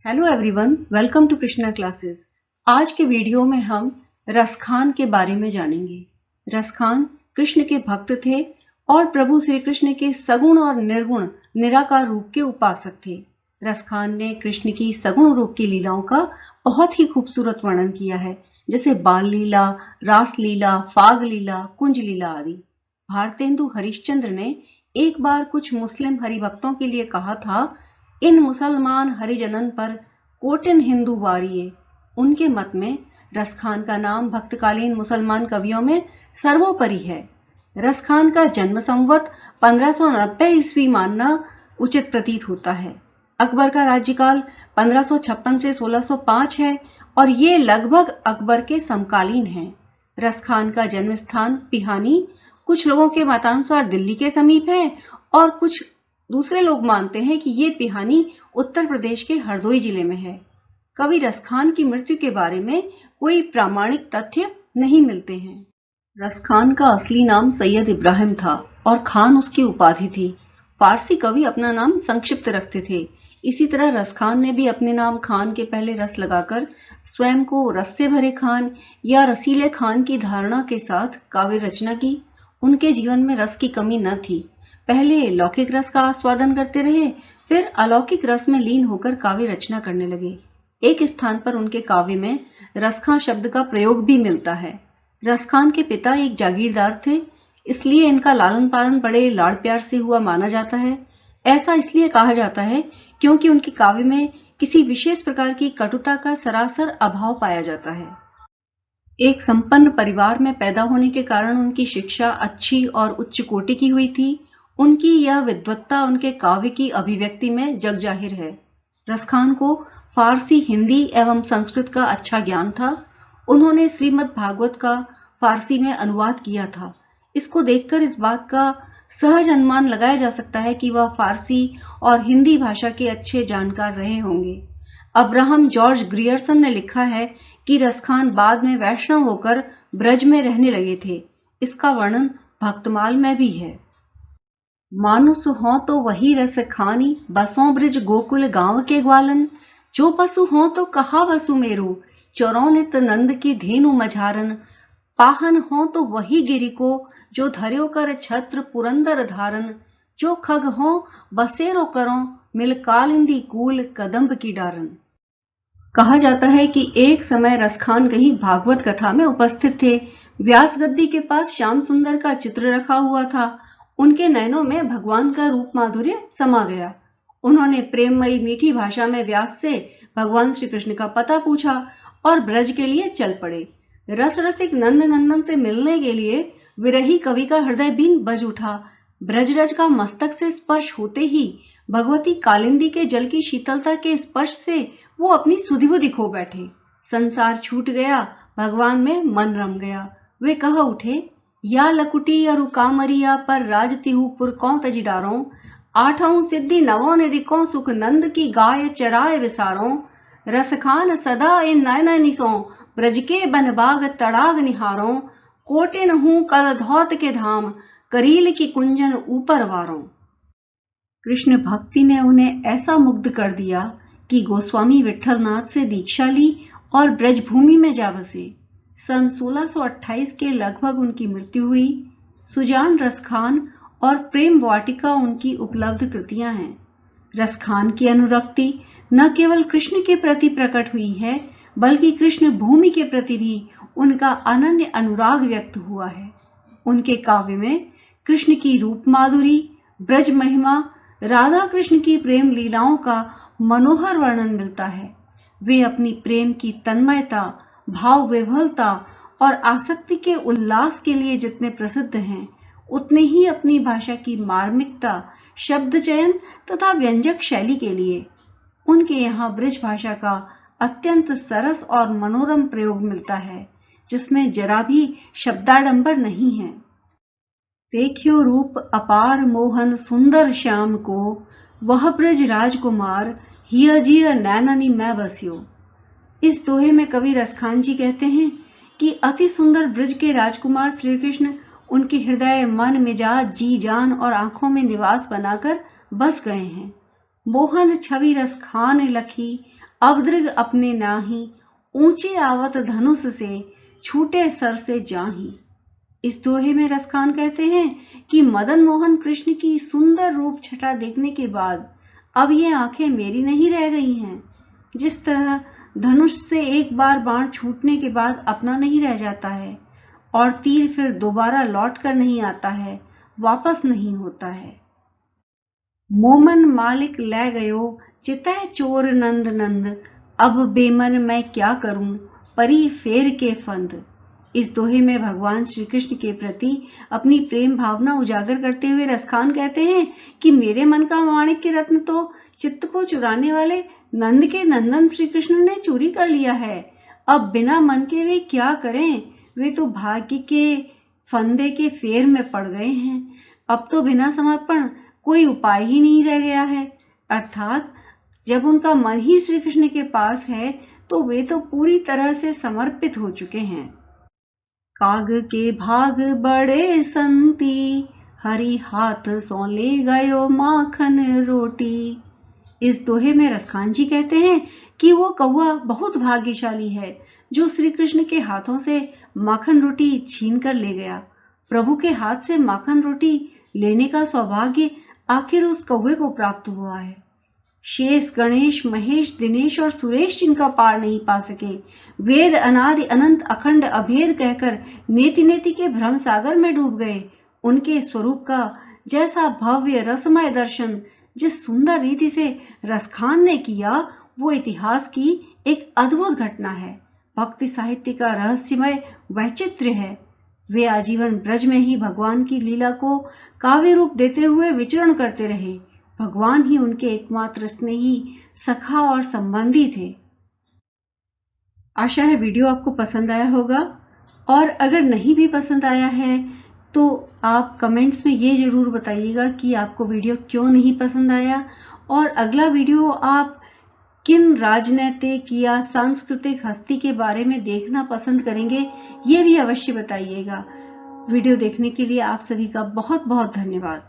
Hello everyone, welcome to Krishna classes. आज के video में हम रसखान के बारे में जानेंगे। रसखान कृष्ण के भक्त थे और प्रभु श्री कृष्ण के सगुण और निर्गुण निराकार रूप के उपासक थे। रसखान ने कृष्ण की सगुण रूप की लीलाओं का बहुत ही खूबसूरत वर्णन किया है, जैसे बाल लीला, रास लीला, फाग लीला, कुंज लीला आदि। भारतेंदु हरिश्चंद्र ने एक बार कुछ मुस्लिम हरिभक्तों के लिए कहा था, इन मुसलमान हरिजनन पर कोटिन हिंदू वारिये। उनके मत में रसखान का नाम भक्तकालीन मुसलमान कवियों में सर्वोपरि है। रसखान का जन्म संवत 1590 ईस्वी मानना उचित प्रतीत होता है। अकबर का राज्यकाल 1556 से 1605 है और ये लगभग अकबर के समकालीन है। रसखान का जन्म स्थान पिहानी कुछ लोगों के मतानुसार दिल्ली के समीप है और कुछ दूसरे लोग मानते हैं कि ये पिहानी उत्तर प्रदेश के हरदोई जिले में है। कवि रसखान की मृत्यु के बारे में कोई प्रामाणिक तथ्य नहीं मिलते हैं। रसखान का असली नाम सैयद इब्राहिम था और खान उसकी उपाधि थी। फारसी कवि अपना नाम संक्षिप्त रखते थे। इसी तरह रसखान ने भी अपने नाम खान के पहले रस लगाकर स्वयं को रस से भरे खान या रसीले खान की धारणा के साथ काव्य रचना की। उनके जीवन में रस की कमी न थी। पहले लौकिक रस का आस्वादन करते रहे, फिर अलौकिक रस में लीन होकर काव्य रचना करने लगे। एक स्थान पर उनके काव्य में रसखान शब्द का प्रयोग भी मिलता है। रसखान के पिता एक जागीरदार थे, इसलिए इनका लालन पालन बड़े लाड़ प्यार से हुआ माना जाता है। ऐसा इसलिए कहा जाता है क्योंकि उनके काव्य में किसी विशेष प्रकार की कटुता का सरासर अभाव पाया जाता है। एक संपन्न परिवार में पैदा होने के कारण उनकी शिक्षा अच्छी और उच्च कोटि की हुई थी। उनकी यह विद्वत्ता उनके काव्य की अभिव्यक्ति में जग जाहिर है। रसखान को फारसी, हिंदी एवं संस्कृत का अच्छा ज्ञान था। उन्होंने श्रीमद् भागवत का फारसी में अनुवाद किया था। इसको देखकर इस बात का सहज अनुमान लगाया जा सकता है कि वह फारसी और हिंदी भाषा के अच्छे जानकार रहे होंगे। अब्राहम जॉर्ज ग्रियर्सन ने लिखा है कि रसखान बाद में वैष्णव होकर ब्रज में रहने लगे थे। इसका वर्णन भक्तमाल में भी है। मानुष हों तो वही रस खानी, बसों ब्रज गोकुल गांव के ग्वालन। जो पशु हों तो कहा वसु मेरु, चरौनित नंद की धेनु मझारन। पाहन हों तो वही गिरि को, जो धर्यो कर छत्र पुरंदर धारन। जो खग हों बसेरो करों, मिल कालिंदी कूल कदम्ब की डारन। कहा जाता है कि एक समय रसखान कहीं भागवत कथा में उपस्थित थे। व्यास गद्दी के पास श्याम सुंदर का चित्र रखा हुआ था। उनके नयनों में भगवान का रूप माधुर्य समा गया। उन्होंने प्रेममयी मीठी भाषा में व्यास से भगवान श्री कृष्ण का पता पूछा और ब्रज के लिए चल पड़े। रस रसिक नंद नंदन से मिलने के लिए विरही कवि का हृदय बीन बज उठा। ब्रजरज का मस्तक से स्पर्श होते ही भगवती कालिंदी के जल की शीतलता के स्पर्श से वो अपनी सुधिबुधि खो बैठे। संसार छूट गया, भगवान में मन रम गया। वे कह उठे, या लकुटी अरु कामरिया पर राजतिहु पुर कौ तजी डारों। आठों सिद्धि नवों निधि कौ सुख नंद की गाय चराय विसारों। रसखान सदा इन नयन निसों, ब्रज के बन बाग तड़ाग निहारों। कोटिन हूं कल धौत के धाम, करील की कुंजन ऊपर वारों। कृष्ण भक्ति ने उन्हें ऐसा मुग्ध कर दिया कि गोस्वामी विठलनाथ से दीक्षा ली और ब्रजभूमि में जा बसे। सन 1628 के लगभग उनकी मृत्यु हुई। सुजान रसखान और प्रेम वाटिका उनकी उपलब्ध कृतियां हैं। रसखान की अनुरक्ति न केवल कृष्ण के प्रति प्रकट हुई है, बल्कि कृष्ण भूमि के प्रति भी उनका अनन्य अनुराग व्यक्त हुआ है। उनके काव्य में कृष्ण की रूप माधुरी, ब्रज महिमा, राधा कृष्ण की प्रेम लीलाओं का मनोहर वर्णन मिलता है। वे अपनी प्रेम की तन्मयता, भाव विह्वलता और आसक्ति के उल्लास के लिए जितने प्रसिद्ध हैं, उतने ही अपनी भाषा की मार्मिकता, शब्द चयन तथा व्यंजक शैली के लिए। उनके यहाँ ब्रज भाषा का अत्यंत सरस और मनोरम प्रयोग मिलता है, जिसमें जरा भी शब्दाडंबर नहीं है। देखियो रूप अपार मोहन सुंदर श्याम को, वह ब्रज राजकुमार हिय जिय नैननी मैं बसियो। इस दोहे में कवि रसखान जी कहते हैं कि अति सुंदर ब्रज के राजकुमार श्री कृष्ण उनके हृदय, मन, मिजाज, जी जान और आंखों में निवास बनाकर बस गए हैं। मोहन छवि रसखान लखी, अवदृग अपने नाही, ऊंचे आवत धनुष से, छूटे सर से जाही। इस दोहे में रसखान कहते हैं कि मदन मोहन कृष्ण की सुंदर रूप छटा देखने के बाद अब ये आंखें मेरी नहीं रह गई हैं। जिस तरह धनुष से एक बार बाण छूटने के बाद अपना नहीं रह जाता है और तीर फिर दोबारा लौट कर नहीं आता है, वापस नहीं होता है। मोमन मालिक ले गयो, चितय चोर नंद नंद, अब बेमन मैं क्या करूं, परी फेर के फंद। इस दोहे में भगवान श्री कृष्ण के प्रति अपनी प्रेम भावना उजागर करते हुए रसखान कहते हैं कि मेरे मन का माणिक्य रत्न तो चित्त को चुराने वाले नंद के नंदन श्री कृष्ण ने चोरी कर लिया है। अब बिना मन के वे क्या करें, वे तो भाग्य के फंदे के फेर में पड़ गए हैं। अब तो बिना समर्पण कोई उपाय ही नहीं रह गया है। अर्थात जब उनका मन ही श्री कृष्ण के पास है तो वे तो पूरी तरह से समर्पित हो चुके हैं। काग के भाग बड़े संती, हरि हाथ सो ले गयो माखन रोटी। इस दोहे में रसखान जी कहते हैं कि वो कौवा बहुत भाग्यशाली है जो श्री कृष्ण के हाथों से माखन रोटी छीन कर ले गया। प्रभु के हाथ से माखन रोटी लेने का सौभाग्य आखिर उस कौवे को प्राप्त हुआ है। शेष गणेश महेश दिनेश और सुरेश जिनका पार नहीं पा सके, वेद अनादि अनंत अखंड अभेद कहकर नेति नेति के भ्रम सागर में डूब गए, उनके स्वरूप का जैसा भव्य रसमय दर्शन जिस सुंदर रीति से रसखान ने किया, वो इतिहास की एक अद्भुत घटना है। भक्ति साहित्य का रहस्यमय वैचित्र्य है। वे आजीवन ब्रज में ही भगवान की लीला को काव्य रूप देते हुए विचरण करते रहे। भगवान ही उनके एकमात्र स्नेही सखा और संबंधी थे। आशा है वीडियो आपको पसंद आया होगा, और अगर नहीं भी पसंद आया है तो आप कमेंट्स में ये जरूर बताइएगा कि आपको वीडियो क्यों नहीं पसंद आया, और अगला वीडियो आप किन राजनैतिक या सांस्कृतिक हस्ती के बारे में देखना पसंद करेंगे, ये भी अवश्य बताइएगा। वीडियो देखने के लिए आप सभी का बहुत बहुत धन्यवाद।